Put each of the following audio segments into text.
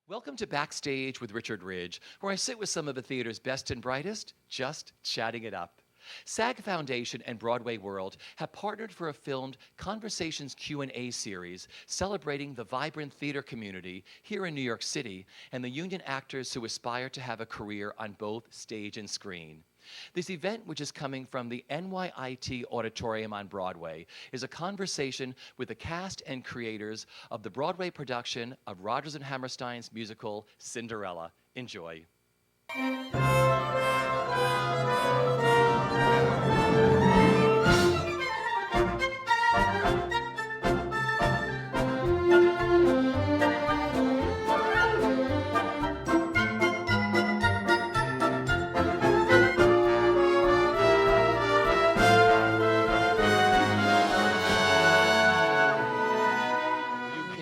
Welcome to Backstage with Richard Ridge, where I sit with some of the theater's best and brightest, just chatting it up. SAG Foundation and BroadwayWorld have partnered for a filmed Conversations Q&A series celebrating the vibrant theater community here in New York City and the union actors who aspire to have a career on both stage and screen. This event, which is coming from the NYIT Auditorium on Broadway, is a conversation with the cast and creators of the Broadway production of Rodgers and Hammerstein's musical Cinderella. Enjoy.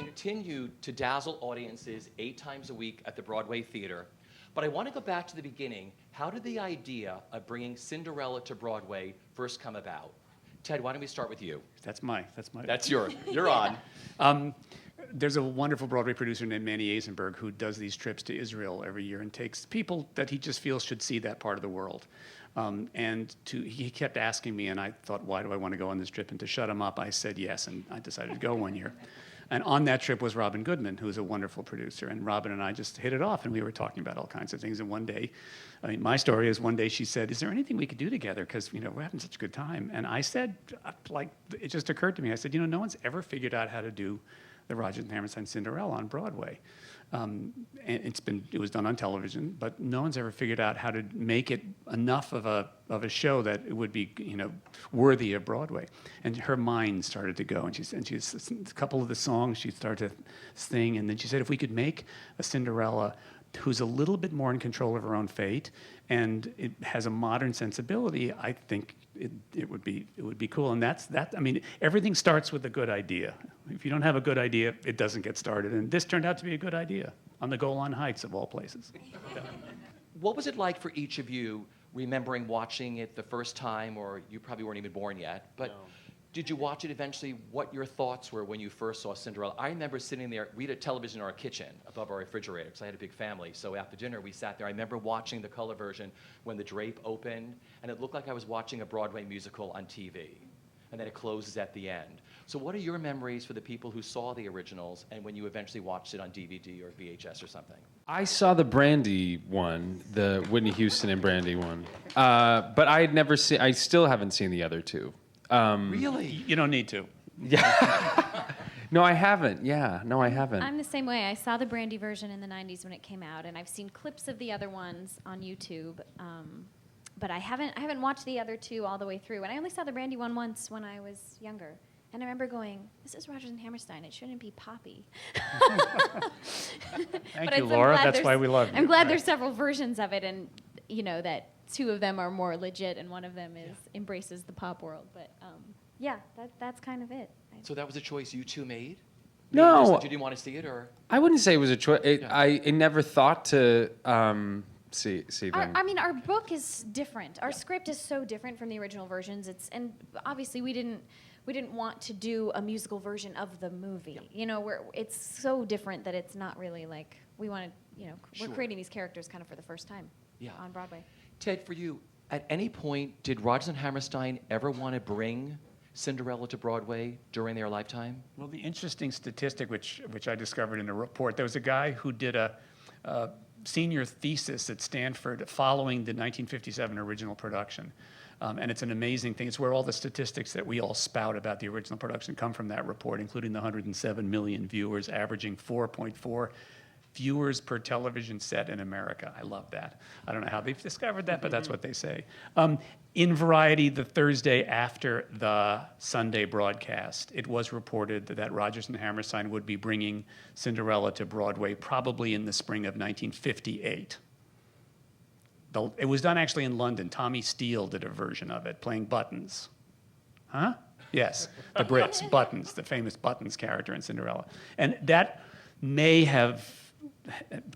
Continue to dazzle audiences 8 times a week at the Broadway Theater. But I want to go back to the beginning. How did the idea of bringing Cinderella to Broadway first come about? Ted, why don't we start with you? That's You're on. There's a wonderful Broadway producer named Manny Eisenberg who does these trips to Israel every year and takes people that he just feels should see that part of the world. He kept asking me, and I thought, why do I want to go on this trip? And to shut him up, I said yes, and I decided to go one year. And on that trip was Robin Goodman, who's a wonderful producer. And Robin and I just hit it off, and we were talking about all kinds of things. And one day, my story is one day she said, is there anything we could do together? Because, we're having such a good time. And I said, it just occurred to me. I said, no one's ever figured out how to do the Rodgers and Hammerstein Cinderella on Broadway. And it was done on television, but no one's ever figured out how to make it enough of a show that it would be, worthy of Broadway. And her mind started to go, and she's a couple of the songs she started to sing, and then she said, if we could make a Cinderella who's a little bit more in control of her own fate, and it has a modern sensibility, I think it would be cool. And that's everything starts with a good idea. If you don't have a good idea, it doesn't get started. And this turned out to be a good idea on the Golan Heights of all places. What was it like for each of you remembering watching it the first time, or you probably weren't even born yet, but no. Did you watch it eventually? What your thoughts were when you first saw Cinderella? I remember sitting there, we had a television in our kitchen above our refrigerator because I had a big family. So after dinner, we sat there. I remember watching the color version when the drape opened, and it looked like I was watching a Broadway musical on TV. And then it closes at the end. So what are your memories for the people who saw the originals and when you eventually watched it on DVD or VHS or something? I saw the Brandy one, the Whitney Houston and Brandy one. But I still haven't seen the other two. Really? You don't need to. Yeah. No, I haven't. Yeah, no, I haven't. I'm the same way. I saw the Brandy version in the 90s when it came out, and I've seen clips of the other ones on YouTube. But I haven't watched the other two all the way through. And I only saw the Brandy one once when I was younger. And I remember going, this is Rodgers and Hammerstein. It shouldn't be Poppy. Thank you, Laura. That's why we love you. I'm glad there's several versions of it, and that 2 of them are more legit, and one of them embraces the pop world. But that's kind of it. So that was a choice you two made? No. You didn't want to see it, or? I wouldn't say it was a choice. I never thought to see them. Our book is different. Our script is so different from the original versions. And obviously we didn't want to do a musical version of the movie. Yeah. It's so different that it's not really like we wanted. We're creating these characters kind of for the first time on Broadway. Ted, for you, at any point, did Rodgers and Hammerstein ever want to bring Cinderella to Broadway during their lifetime? Well, the interesting statistic, which I discovered in a report, there was a guy who did a senior thesis at Stanford following the 1957 original production. And it's an amazing thing. It's where all the statistics that we all spout about the original production come from that report, including the 107 million viewers, averaging 4.4 viewers per television set in America. I love that. I don't know how they've discovered that, but that's what they say. In Variety, the Thursday after the Sunday broadcast, it was reported that Rodgers and Hammerstein would be bringing Cinderella to Broadway probably in the spring of 1958. It was done actually in London. Tommy Steele did a version of it, playing Buttons. Huh? Yes, the Brits, Buttons, the famous Buttons character in Cinderella. And that may have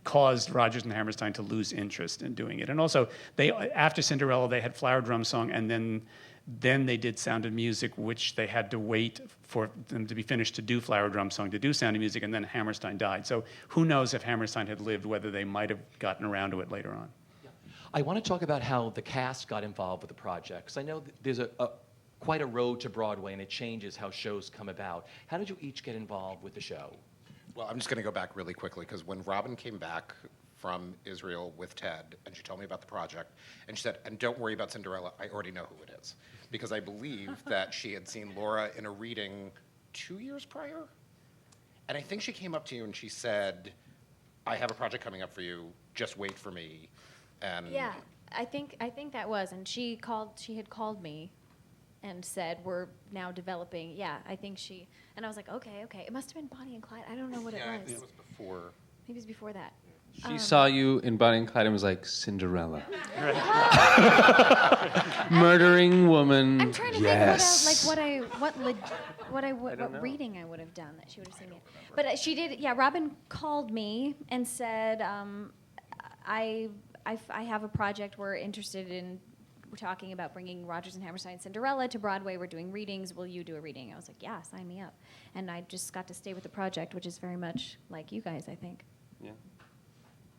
caused Rodgers and Hammerstein to lose interest in doing it. And also, after Cinderella, they had Flower Drum Song, and then Then they did Sound of Music, which they had to wait for them to be finished to do Flower Drum Song, to do Sound of Music, and then Hammerstein died. So who knows if Hammerstein had lived, whether they might have gotten around to it later on. I want to talk about how the cast got involved with the project, because I know there's quite a road to Broadway, and it changes how shows come about. How did you each get involved with the show? Well, I'm just going to go back really quickly, because when Robin came back from Israel with Ted, and she told me about the project, and she said, and don't worry about Cinderella, I already know who it is. Because I believe that she had seen Laura in a reading 2 years prior. And I think she came up to you and she said, I have a project coming up for you, just wait for me. And Yeah, I think that was, and she had called me and said, we're now developing, I think and I was like, okay. It must have been Bonnie and Clyde. I don't know what it yeah, I was. think it was before. Maybe it was before that. She saw you in Bonnie and Clyde and was like, Cinderella. Murdering woman. I'm trying to yes. think what reading I would have done that she would have seen me in. But she did. Yeah, Robin called me and said, I have a project we're interested in. We're talking about bringing Rodgers and Hammerstein's Cinderella to Broadway. We're doing readings. Will you do a reading? I was like, yeah, sign me up. And I just got to stay with the project, which is very much like you guys, I think. Yeah.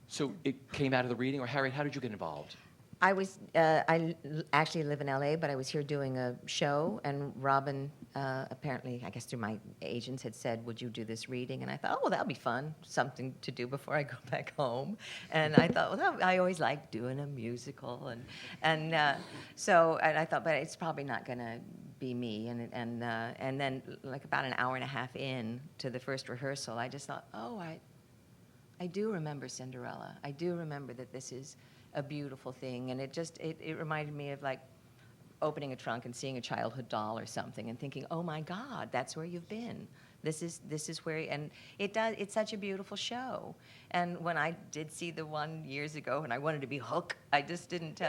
So it came out of the reading, or Harriet, how did you get involved? Actually live in LA, but I was here doing a show, and Robin, apparently, I guess through my agents, had said, would you do this reading? And I thought, oh, well, that'll be fun, something to do before I go back home. And I thought, well, I always like doing a musical. And I thought, but it's probably not going to be me. And then, like, about an hour and a half in to the first rehearsal, I just thought, oh, I do remember Cinderella. I do remember that this is a beautiful thing, and it reminded me of like opening a trunk and seeing a childhood doll or something, and thinking, oh my God, that's where you've been. This is where, and it's such a beautiful show. And when I did see the one years ago, and I wanted to be Hook, I just didn't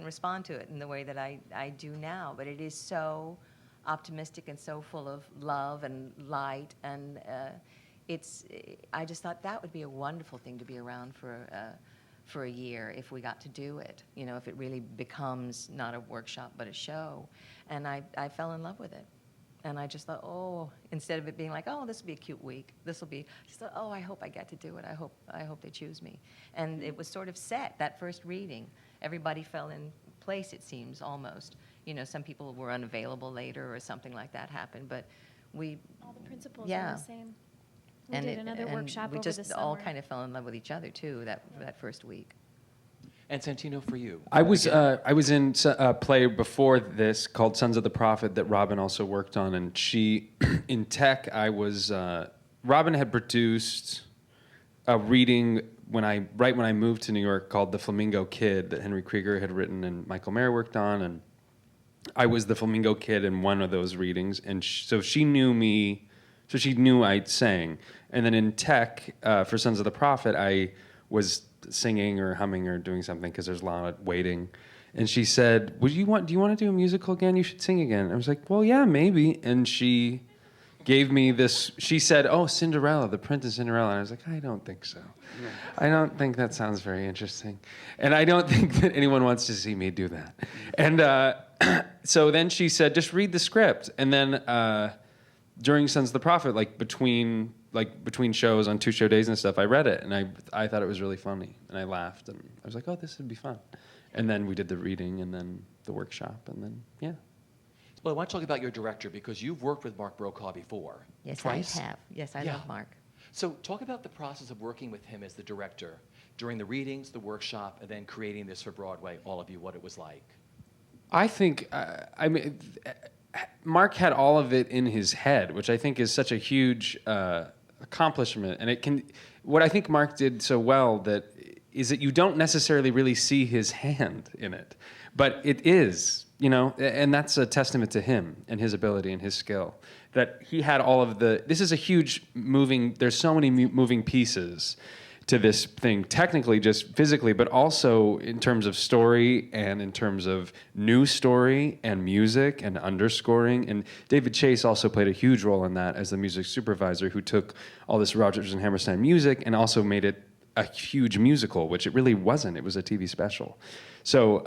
respond to it in the way that I do now. But it is so optimistic and so full of love and light, and I just thought that would be a wonderful thing to be around for a year if we got to do it. You know, if it really becomes not a workshop but a show. And I fell in love with it. And I just thought, oh, instead of it being like, oh, this will be a cute week, this will be, just thought, oh, I hope I get to do it. I hope they choose me. And it was sort of set, that first reading. Everybody fell in place, it seems, almost. You know, some people were unavailable later or something like that happened, but All the principals are the same. We did another workshop over the summer. We just all kind of fell in love with each other, too, that first week. And Santino, for you? I was in a play before this called Sons of the Prophet that Robin also worked on, and she, in tech, Robin had produced a reading right when I moved to New York called The Flamingo Kid that Henry Krieger had written and Michael Mayer worked on, and I was the Flamingo Kid in one of those readings, and so she knew me, so she knew I sang. And then in tech, for Sons of the Prophet, I was singing or humming or doing something because there's a lot of waiting. And she said, do you want to do a musical again? You should sing again. I was like, well, yeah, maybe. And she gave me this, she said, oh, Cinderella, the Princess Cinderella. And I was like, I don't think so. I don't think that sounds very interesting. And I don't think that anyone wants to see me do that. And so then she said, just read the script. And then during Sons of the Prophet, between shows on 2 show days and stuff, I read it and I thought it was really funny and I laughed and I was like, oh, this would be fun. And then we did the reading and then the workshop and then yeah. Well, I want to talk about your director because you've worked with Mark Brokaw before. Yes, twice. I have. Yes, I love Mark. So talk about the process of working with him as the director during the readings, the workshop, and then creating this for Broadway. All of you, what it was like. I think Mark had all of it in his head, which I think is such a huge accomplishment. And what I think Mark did so well is that you don't necessarily really see his hand in it, but it is, and that's a testament to him and his ability and his skill, that he had all of this is a huge there's so many moving pieces to this thing, technically, just physically, but also in terms of story and in terms of new story and music and underscoring. And David Chase also played a huge role in that as the music supervisor who took all this Rodgers and Hammerstein music and also made it a huge musical, which it really wasn't. It was a TV special. So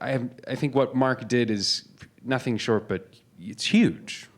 I think what Mark did is nothing short, but it's huge.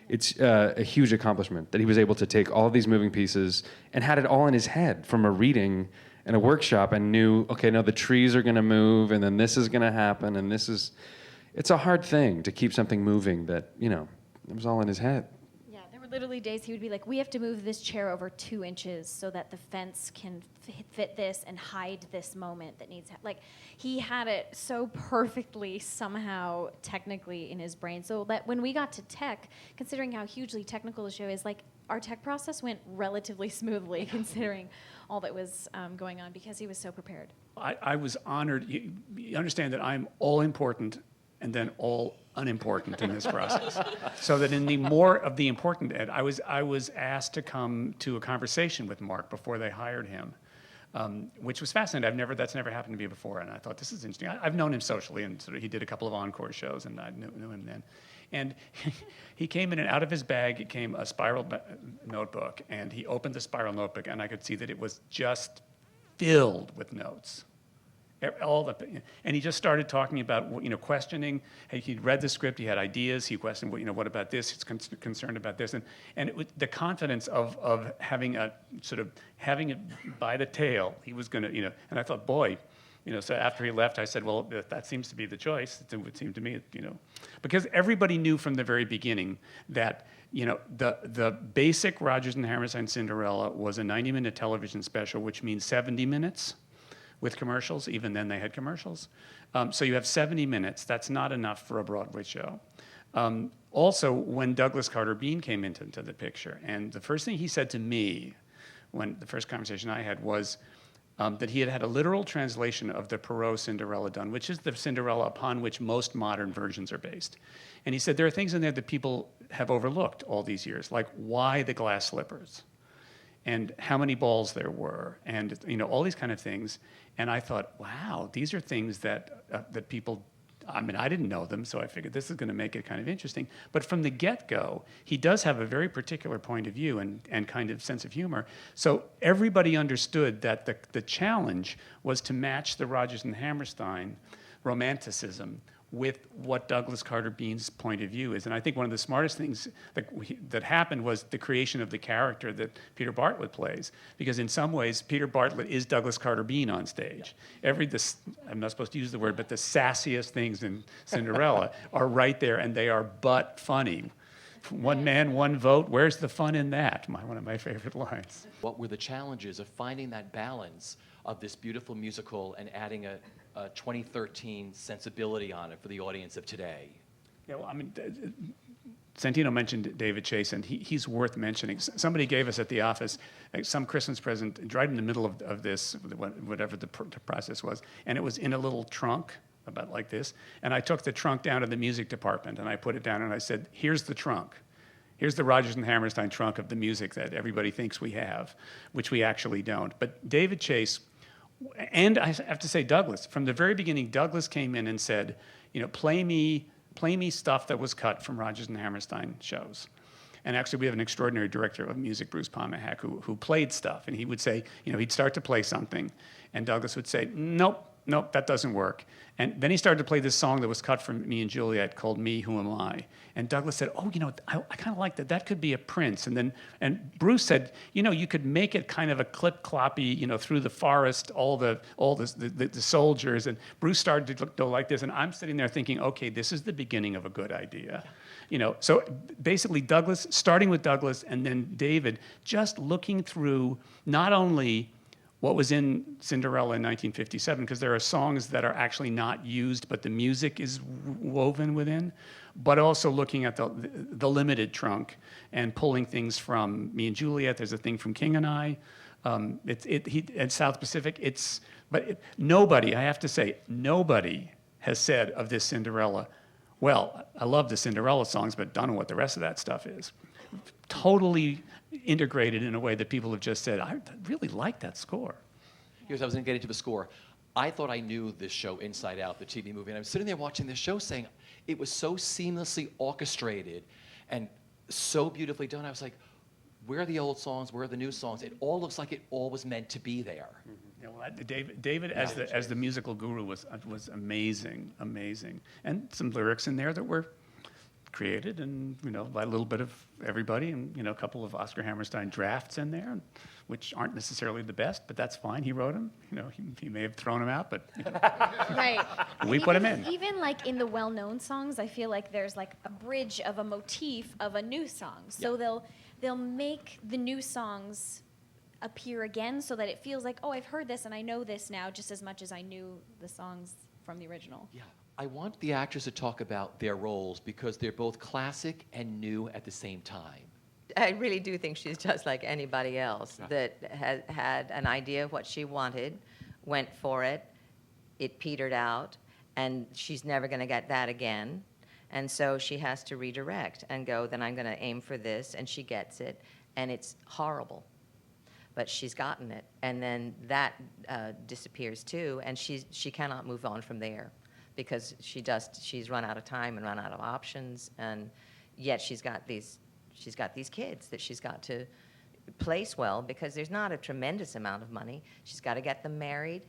It's a huge accomplishment that he was able to take all of these moving pieces and had it all in his head from a reading and a workshop, and knew, okay, no, the trees are going to move, and then this is going to happen, and it's a hard thing to keep something moving that, it was all in his head. Yeah, there were literally days he would be like, we have to move this chair over 2 inches so that the fence can fit this and hide this moment that needs, like, he had it so perfectly somehow technically in his brain, so that when we got to tech, considering how hugely technical the show is, like, our tech process went relatively smoothly considering all that was going on, because he was so prepared. I was honored. You understand that I'm all important and then all unimportant in this process. So that in the more of the important Ed, I was asked to come to a conversation with Mark before they hired him, which was fascinating. That's never happened to me before, and I thought, this is interesting. I've known him socially, and sort of he did a couple of encore shows, and I knew him then. And he came in, and out of his bag came a spiral notebook, and he opened the spiral notebook, and I could see that it was just filled with notes. And he just started talking about, questioning. He'd read the script, he had ideas, he questioned, what about this? He's concerned about this, and the confidence of having it by the tail. He was going to, and I thought, boy, so after he left, I said, well, if that seems to be the choice, it would seem to me, because everybody knew from the very beginning that, the basic Rodgers and Hammerstein Cinderella was a 90-minute television special, which means 70 minutes. With commercials. Even then they had commercials. So you have 70 minutes. That's not enough for a Broadway show. Also, when Douglas Carter Beane came into the picture, and the first thing he said to me, when the first conversation I had, was that he had had a literal translation of the Perrault Cinderella done, which is the Cinderella upon which most modern versions are based. And he said there are things in there that people have overlooked all these years, like why the glass slippers, and how many balls there were, and all these kind of things. And I thought, wow, these are things that people, I didn't know them, so I figured this is going to make it kind of interesting. But from the get-go, he does have a very particular point of view and kind of sense of humor. So everybody understood that the challenge was to match the Rodgers and Hammerstein romanticism with what Douglas Carter Beane's point of view is. And I think one of the smartest things that happened was the creation of the character that Peter Bartlett plays. Because in some ways, Peter Bartlett is Douglas Carter Beane on stage. I'm not supposed to use the word, but the sassiest things in Cinderella are right there, and they are but funny. One man, one vote, where's the fun in that? One of my favorite lines. What were the challenges of finding that balance of this beautiful musical and adding a 2013 sensibility on it for the audience of today? Yeah, well, Santino mentioned David Chase, and he's worth mentioning. Somebody gave us at the office some Christmas present right in the middle of this, whatever the process was, and it was in a little trunk, about like this, and I took the trunk down to the music department, and I put it down, and I said, here's the trunk. Here's the Rodgers and Hammerstein trunk of the music that everybody thinks we have, which we actually don't. But David Chase, and I have to say Douglas, from the very beginning, Douglas came in and said, play me stuff that was cut from Rodgers and Hammerstein shows. And actually, we have an extraordinary director of music, Bruce Pomahak, who played stuff. And he would say, he'd start to play something, and Douglas would say, nope, that doesn't work. And then he started to play this song that was cut from Me and Juliet called Me, Who Am I? And Douglas said, I kind of like that. That could be a Prince. And Bruce said, you could make it kind of a clip-cloppy, through the forest, all the soldiers. And Bruce started to go like this. And I'm sitting there thinking, okay, this is the beginning of a good idea. So basically starting with Douglas and then David, just looking through not only what was in Cinderella in 1957, because there are songs that are actually not used, but the music is woven within, but also looking at the limited trunk and pulling things from Me and Juliet. There's a thing from King and I. And South Pacific. Nobody, I have to say, nobody has said of this Cinderella, well, I love the Cinderella songs, but don't know what the rest of that stuff is. Totally integrated in a way that people have just said, I really like that score. Here's, I was going to get into the score. I thought I knew this show inside out, the TV movie, and I'm sitting there watching this show saying, it was so seamlessly orchestrated and so beautifully done. I was like, where are the old songs, where are the new songs? It all looks like it all was meant to be there. Yeah, well, David as the musical guru was amazing, and some lyrics in there that were created, and by a little bit of everybody, and a couple of Oscar Hammerstein drafts in there, which aren't necessarily the best, but that's fine. He wrote them. He may have thrown them out, but Right. we put them in. Even like in the well-known songs, I feel like there's like a bridge of a motif of a new song. So they'll make the new songs appear again so that it feels like, oh, I've heard this and I know this now just as much as I knew the songs from the original. Yeah. I want the actors to talk about their roles because they're both classic and new at the same time. I really do think she's just like anybody else that has had an idea of what she wanted, went for it, it petered out, and she's never going to get that again. And so she has to redirect and go, then I'm going to aim for this, and she gets it, and it's horrible. But she's gotten it, and then that disappears too, and she cannot move on from there because she's run out of time and run out of options, and yet she's got these kids that she's got to place well because there's not a tremendous amount of money. She's got to get them married.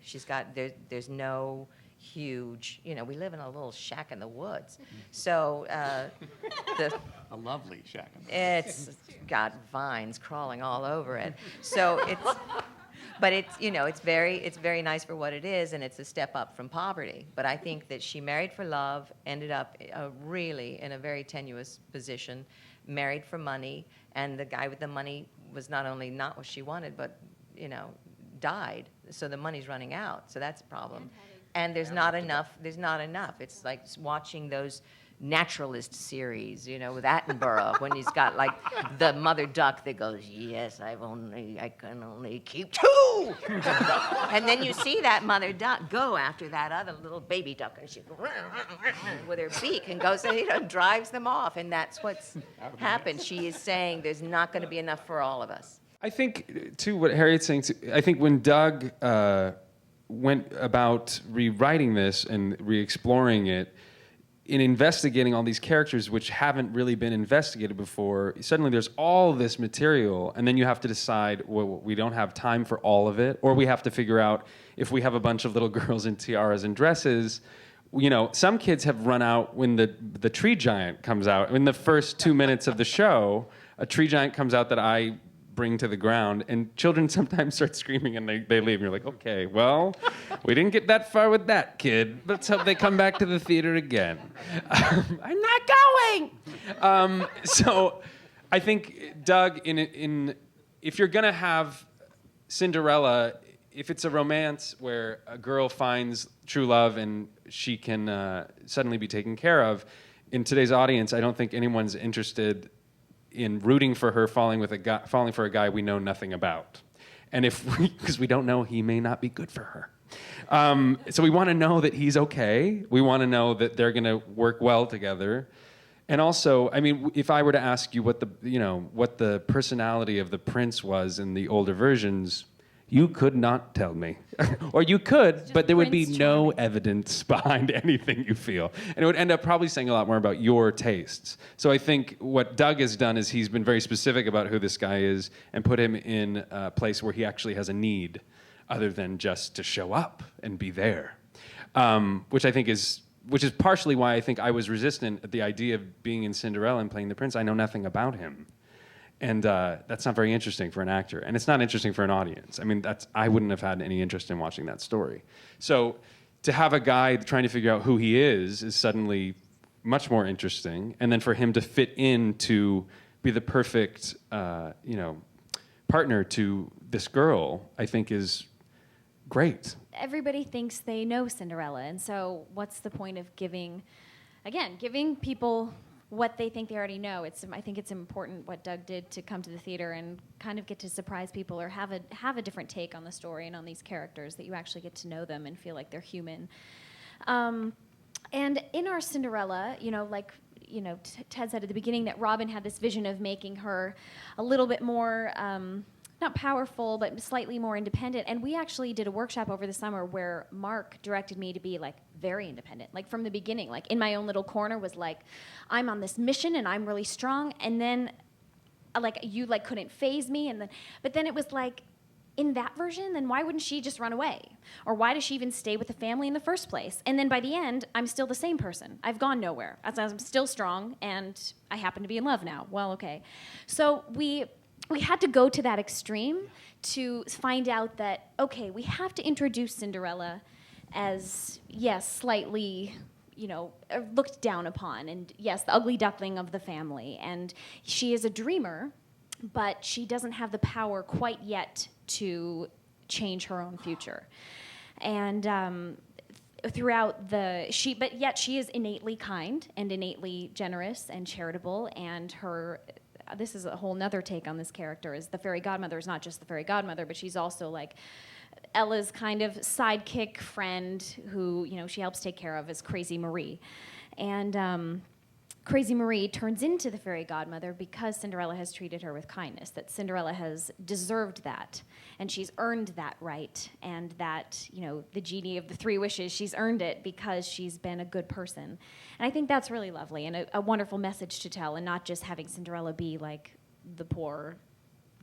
There's no huge, we live in a little shack in the woods. So A lovely shack. it's got vines crawling all over it. So it's very nice for what it is, and it's a step up from poverty. But I think that she married for love, ended up really in a very tenuous position, married for money, and the guy with the money was not only not what she wanted, but died. So the money's running out. So that's a problem. And there's not enough. It's like watching those naturalist series, with Attenborough, when he's got like the mother duck that goes, yes, I can only keep two. And then you see that mother duck go after that other little baby duck, and she with her beak and goes, drives them off. And that's what's happened. She is saying there's not going to be enough for all of us. I think, too, what Harriet's saying, too, I think when Doug went about rewriting this and re-exploring it, in investigating all these characters which haven't really been investigated before, suddenly there's all this material, and then you have to decide, well, we don't have time for all of it, or we have to figure out if we have a bunch of little girls in tiaras and dresses. Some kids have run out when the tree giant comes out. In the first 2 minutes of the show, a tree giant comes out that I bring to the ground, and children sometimes start screaming and they leave, and you're like, okay, well, we didn't get that far with that kid. Let's hope they come back to the theater again. I'm not going! So I think, Doug, if you're gonna have Cinderella, if it's a romance where a girl finds true love and she can suddenly be taken care of, in today's audience, I don't think anyone's interested in rooting for her falling for a guy we know nothing about, and because we don't know, he may not be good for her. So we want to know that he's okay. We want to know that they're going to work well together. And also, I mean, if I were to ask you what the personality of the prince was in the older versions, you could not tell me. Or you could, but there would be no evidence behind anything you feel. And it would end up probably saying a lot more about your tastes. So I think what Doug has done is he's been very specific about who this guy is and put him in a place where he actually has a need other than just to show up and be there. Which is partially why I think I was resistant at the idea of being in Cinderella and playing the prince. I know nothing about him. And that's not very interesting for an actor. And it's not interesting for an audience. I mean, I wouldn't have had any interest in watching that story. So to have a guy trying to figure out who he is suddenly much more interesting. And then for him to fit in to be the perfect, partner to this girl, I think is great. Everybody thinks they know Cinderella, and so what's the point of giving people what they think they already know? I think it's important what Doug did to come to the theater and kind of get to surprise people or have a different take on the story and on these characters, that you actually get to know them and feel like they're human. And in our Cinderella, Ted said at the beginning that Robin had this vision of making her a little bit more not powerful, but slightly more independent. And we actually did a workshop over the summer where Mark directed me to be like very independent, like from the beginning, like in my own little corner was like, I'm on this mission and I'm really strong. And then like you like couldn't faze me, and then but then it was like, in that version, then why wouldn't she just run away? Or why does she even stay with the family in the first place? And then by the end, I'm still the same person. I've gone nowhere. I'm still strong, and I happen to be in love now. Well, okay. So we had to go to that extreme to find out that, okay, we have to introduce Cinderella as, yes, slightly, looked down upon, and yes, the ugly duckling of the family. And she is a dreamer, but she doesn't have the power quite yet to change her own future. And but yet she is innately kind and innately generous and charitable. And this is a whole nother take on this character, is the fairy godmother is not just the fairy godmother, but she's also like Ella's kind of sidekick friend who, she helps take care of, is Crazy Marie. And Crazy Marie turns into the fairy godmother because Cinderella has treated her with kindness, that Cinderella has deserved that, and she's earned that right, and that, the genie of the 3 wishes, she's earned it because she's been a good person. And I think that's really lovely and a wonderful message to tell, and not just having Cinderella be like the poor,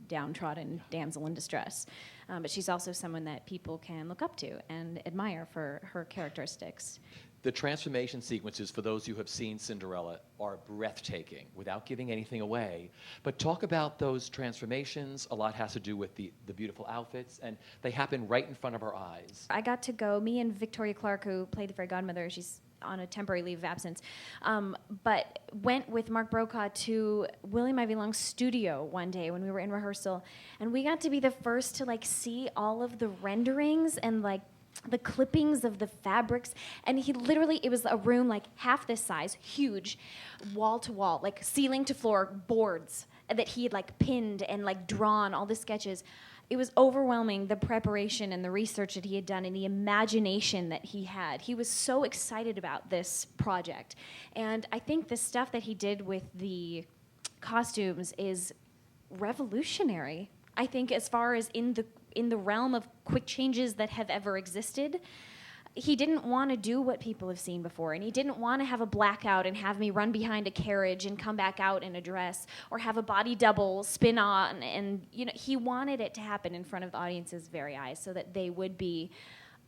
downtrodden damsel in distress. But she's also someone that people can look up to and admire for her characteristics. The transformation sequences, for those who have seen Cinderella, are breathtaking without giving anything away. But talk about those transformations. A lot has to do with the beautiful outfits, and they happen right in front of our eyes. I got to go, me and Victoria Clark, who played the fairy godmother, she's on a temporary leave of absence, but went with Mark Brokaw to William Ivy Long's studio one day when we were in rehearsal, and we got to be the first to see all of the renderings and the clippings of the fabrics. And it was a room half this size, huge, wall to wall, ceiling to floor boards that he had pinned and drawn all the sketches. It was overwhelming, the preparation and the research that he had done and the imagination that he had. He was so excited about this project. And I think the stuff that he did with the costumes is revolutionary. I think as far as in the realm of quick changes that have ever existed, he didn't want to do what people have seen before, and he didn't want to have a blackout and have me run behind a carriage and come back out in a dress, or have a body double spin on, and he wanted it to happen in front of the audience's very eyes so that they would be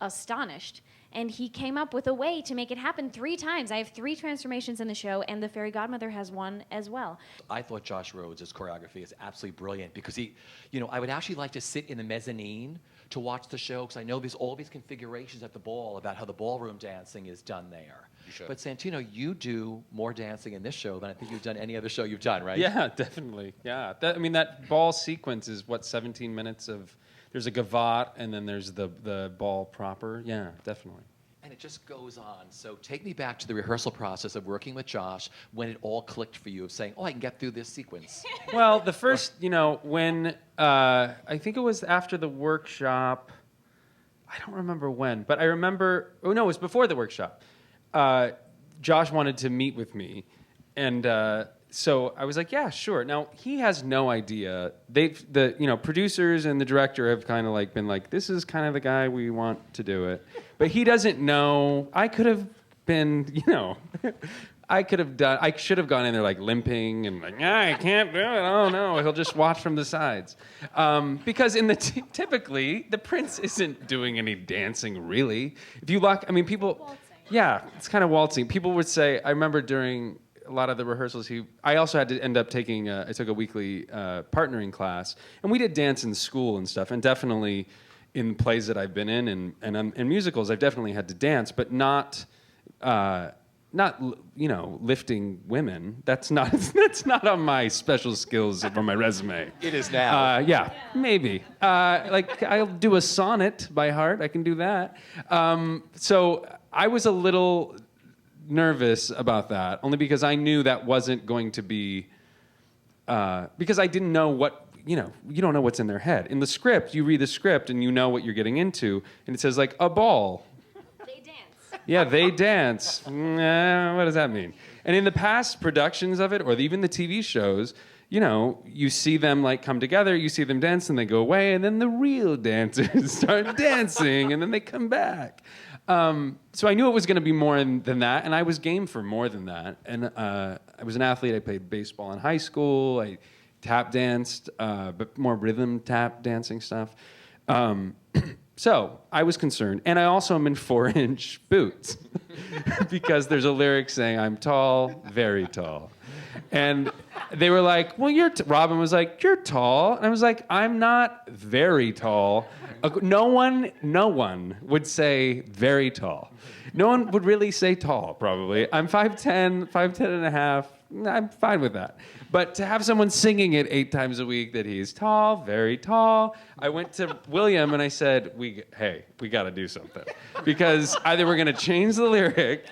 astonished. And he came up with a way to make it happen 3 times. I have 3 transformations in the show, and the fairy godmother has one as well. I thought Josh Rhodes' choreography is absolutely brilliant because I would actually like to sit in the mezzanine to watch the show, because I know there's all these configurations at the ball about how the ballroom dancing is done there. You should. But Santino, you do more dancing in this show than I think you've done any other show you've done, right? Yeah, definitely. Yeah, that ball sequence is 17 minutes of. There's a gavotte, and then there's the ball proper. Yeah, definitely. And it just goes on. So take me back to the rehearsal process of working with Josh when it all clicked for you, of saying, I can get through this sequence. Well, the first, when I think it was after the workshop. I don't remember when, but I remember. Oh no, it was before the workshop. Josh wanted to meet with me, and so I was like, yeah, sure. Now he has no idea. The producers and the director have kind of been like, this is kind of the guy we want to do it, but he doesn't know. I could have been, I should have gone in there limping and I can't do it. Oh no, he'll just watch from the sides, because typically the prince isn't doing any dancing really. If you look, people. Waltzing. Yeah, it's kind of waltzing. People would say. I remember during a lot of the rehearsals, I also had to end up taking. I took a weekly partnering class, and we did dance in school and stuff, and definitely in plays that I've been in and in musicals, I've definitely had to dance, but not lifting women. That's not on my special skills for my resume. It is now. Yeah, maybe. I'll do a sonnet by heart. I can do that. So I was a little nervous about that, only because I knew that wasn't going to be, because I didn't know what, you don't know what's in their head. In the script, you read the script and you know what you're getting into, and it says a ball. They dance. Yeah, they dance. What does that mean? And in the past productions of it, or even the TV shows, you see them come together, you see them dance, and they go away, and then the real dancers start dancing, and then they come back. So I knew it was going to be more than that, and I was game for more than that. And I was an athlete. I played baseball in high school. I tap danced, but more rhythm tap dancing stuff. So I was concerned, and I also am in 4-inch boots because there's a lyric saying I'm tall, very tall. And they were like, well, Robin was like, you're tall. And I was like, I'm not very tall. No one would say very tall. No one would really say tall, probably. I'm 5'10", 5'10 and a half. I'm fine with that. But to have someone singing it 8 times a week that he's tall, very tall, I went to William and I said, we got to do something. Because either we're going to change the lyric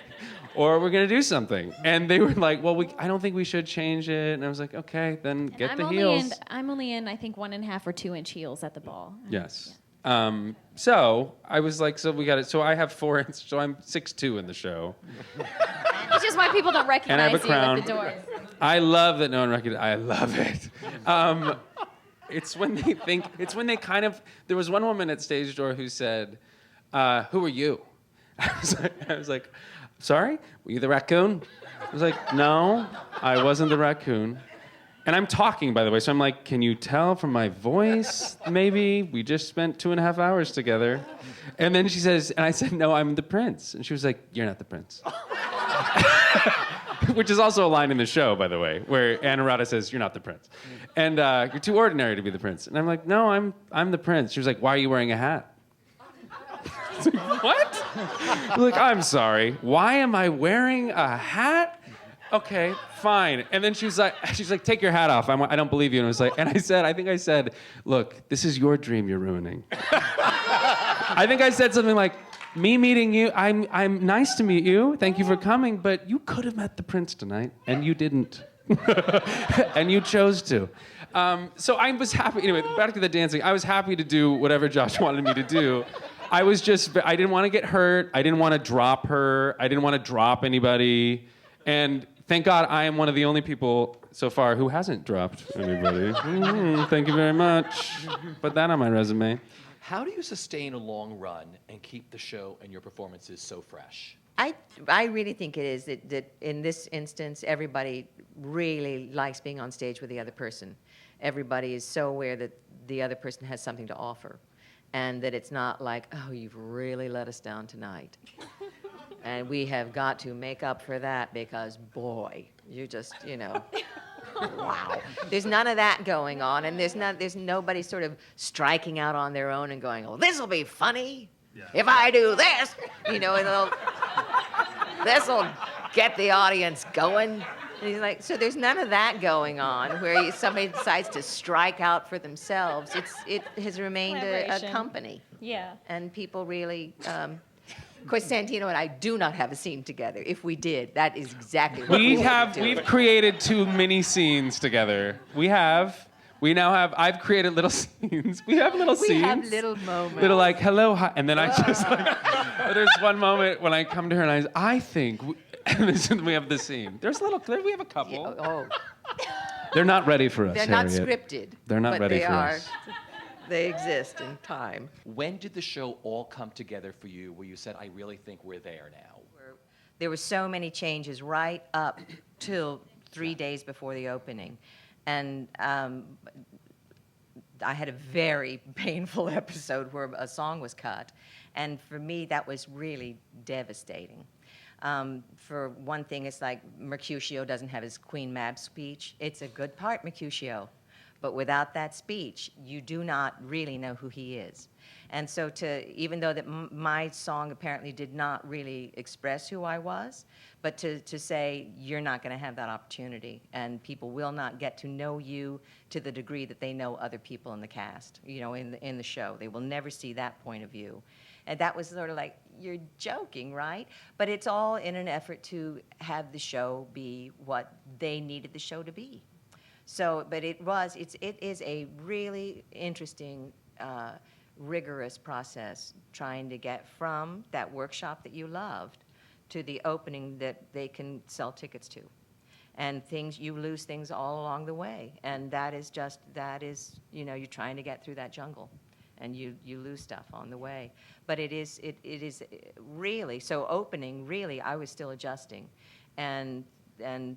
or we're going to do something. And they were like, well, I don't think we should change it. And I was like, okay, then get the heels. I'm only in, I think, 1.5 or 2-inch heels at the ball. Yes. Yeah. So I was like, so we got it. So I have 4 inch, so I'm 6'2" in the show. It's just why people don't recognize And I have a you crown. at the door. I love that no one recognizes. I love it. It's when they kind of. There was one woman at stage door who said, "Who are you?" I was like, "Sorry, were you the raccoon?" I was like, "No, I wasn't the raccoon." And I'm talking, by the way, so I'm like, "Can you tell from my voice? Maybe we just spent 2.5 hours together." And then she says, and I said, "No, I'm the prince." And she was like, "You're not the prince." Which is also a line in the show, by the way, where Anurada says, "You're not the prince, and you're too ordinary to be the prince." And I'm like, "No, I'm the prince." She was like, "Why are you wearing a hat?" I was like, "What?" I'm like, "I'm sorry. Why am I wearing a hat?" Okay, fine. And then she's like, "Take your hat off. I don't believe you." And I was like, I think I said, "Look, this is your dream you're ruining." I think I said something like, "Me meeting you, I'm nice to meet you. Thank you for coming, but you could have met the prince tonight, and you didn't, and you chose to." So I was happy. Anyway, back to the dancing. I was happy to do whatever Josh wanted me to do. I didn't want to get hurt. I didn't want to drop her. I didn't want to drop anybody. And thank God I am one of the only people so far who hasn't dropped anybody. Thank you very much. Put that on my resume. How do you sustain a long run and keep the show and your performances so fresh? I really think it is that in this instance, everybody really likes being on stage with the other person. Everybody is so aware that the other person has something to offer, and that it's not like, "Oh, you've really let us down tonight." And we have got to make up for that because, boy, you just, wow. There's none of that going on, and there's nobody sort of striking out on their own and going, "Oh, this will be funny if I do this," and this'll get the audience going. And he's like, so there's none of that going on where somebody decides to strike out for themselves. It has remained a Collaboration. company. Yeah. And people really, of course, Santino and I do not have a scene together. If we did, that is exactly what we would do. We've created 2 mini scenes together. I've created little scenes. We have little scenes. We have little moments. Little like, hello, hi. And then I just there's one moment when I come to her and I think, and we have the scene. We have a couple. Oh, They're not ready for us, they're not Harriet. scripted. They're not but ready they for are, us. They exist in time. When did the show all come together for you where you said, I really think we're there now? There were so many changes right up till 3 days before the opening. And I had a very painful episode where a song was cut. And for me, that was really devastating. For one thing, it's like Mercutio doesn't have his Queen Mab speech. It's a good part, Mercutio. But without that speech, you do not really know who he is. And so even though that my song apparently did not really express who I was, but to say, you're not going to have that opportunity, and people will not get to know you to the degree that they know other people in the cast, in the show. They will never see that point of view. And that was sort of like, you're joking, right? But it's all in an effort to have the show be what they needed the show to be. So, but it is a really interesting, rigorous process trying to get from that workshop that you loved to the opening that they can sell tickets to. And you lose things all along the way. And that is, you're trying to get through that jungle. And you lose stuff on the way. But it is really, so opening, really, I was still adjusting and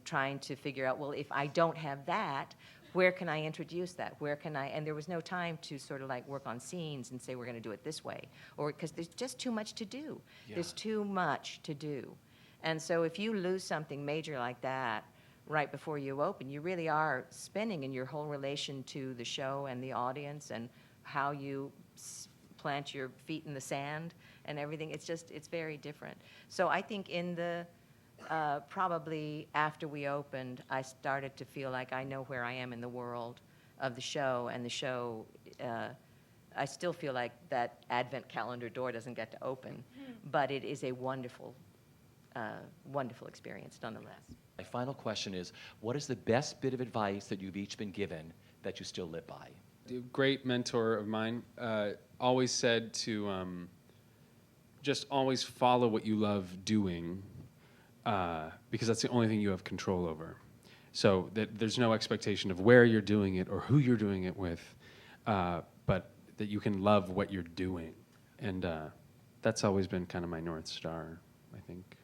trying to figure out, well, if I don't have that, where can I introduce that? Where can I, and there was no time to sort of like work on scenes and say, we're going to do it this way. Or, because there's just too much to do. There's too much to do. And so if you lose something major like that right before you open, you really are spinning in your whole relation to the show and the audience and how you plant your feet in the sand and everything. It's very different. So I think in the, probably after we opened, I started to feel like I know where I am in the world of the show, and the show, I still feel like that advent calendar door doesn't get to open, but it is a wonderful, wonderful experience nonetheless. My final question is, what is the best bit of advice that you've each been given that you still live by? A great mentor of mine always said to just always follow what you love doing, because that's the only thing you have control over. So that there's no expectation of where you're doing it or who you're doing it with, but that you can love what you're doing. And that's always been kind of my North Star, I think.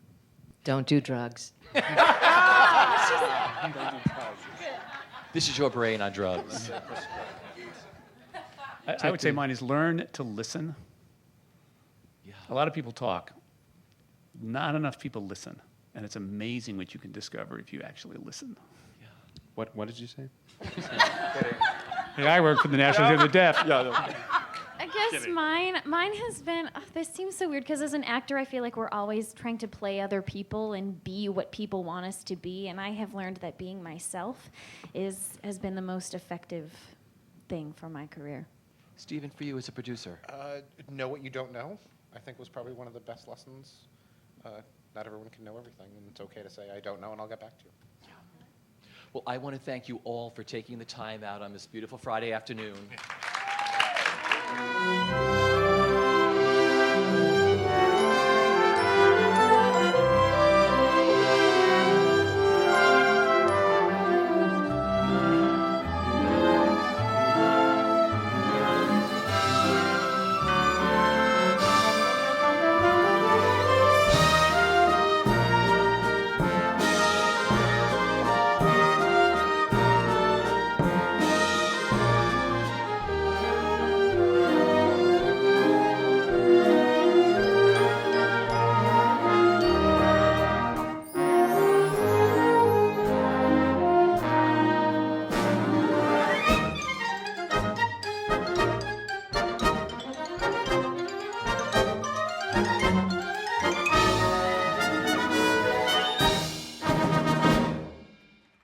Don't do drugs. This is your brain on drugs. I would say mine is learn to listen. Yeah. A lot of people talk. Not enough people listen. And it's amazing what you can discover if you actually listen. What did you say? Hey, I work for the National Theatre of the Deaf. I guess mine has been, this seems so weird because as an actor I feel like we're always trying to play other people and be what people want us to be, and I have learned that being myself has been the most effective thing for my career. Stephen, for you as a producer. Know what you don't know, I think, was probably one of the best lessons. Not everyone can know everything, and it's okay to say, I don't know, and I'll get back to you. Well, I want to thank you all for taking the time out on this beautiful Friday afternoon.